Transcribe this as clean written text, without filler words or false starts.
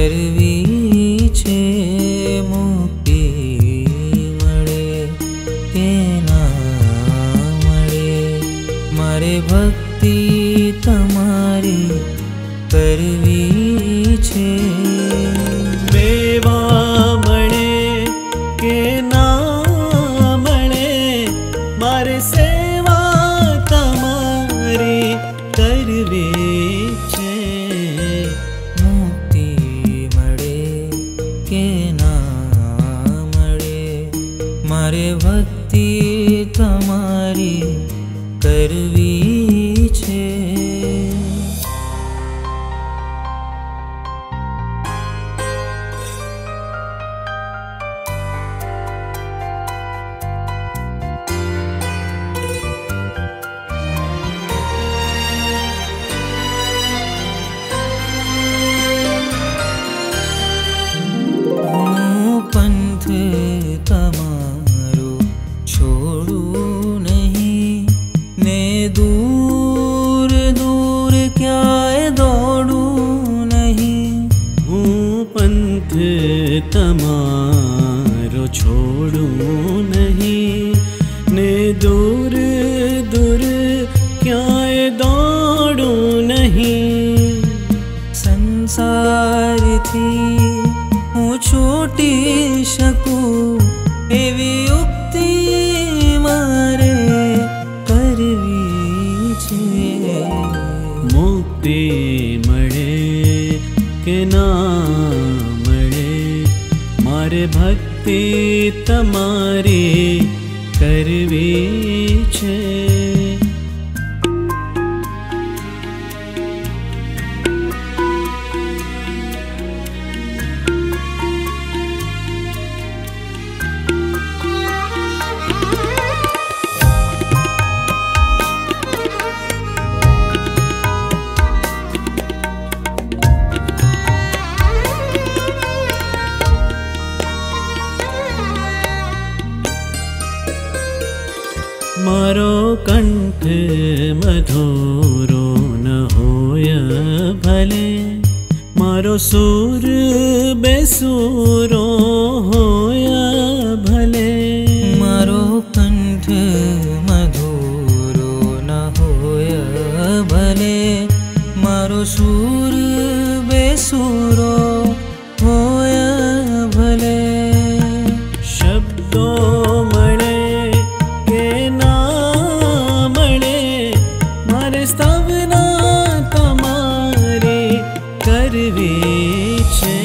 કરવી છે મુક્તિ મળે કે ના મળે, મારે ભક્તિ તમારી કરવી છે। મેવા મળે કે ના મળે, મારે સેવા તમારી કરવી છે। મુક્તિ મળે કે ના મળે, મારે ભક્તિ તમારી કરવી છે। पंथ तमारो छोड़ू नहीं ने दूर दूर क्याय दौड़ू नहीं। हूँ पंथ तमारो छोड़ू नहीं ने दूर दूर क्याय दौड़ू नहीं। संसार थी हूँ छूटी शकूं एवी युक्ति मारे करवी छे। मुक्ति મળે કે ના મળે, મારે ભક્તિ તમારી કરવી છે। मारो कंठ मधुरो न होय भले, मारो सूर बेसूरो होय भले। मारो कंठ मधुरो न होय भले, मारो सूर बेसूरो होय भले। शब्दों મળે કે ના મળે, મારે સ્તવના તમારી કરવી છે।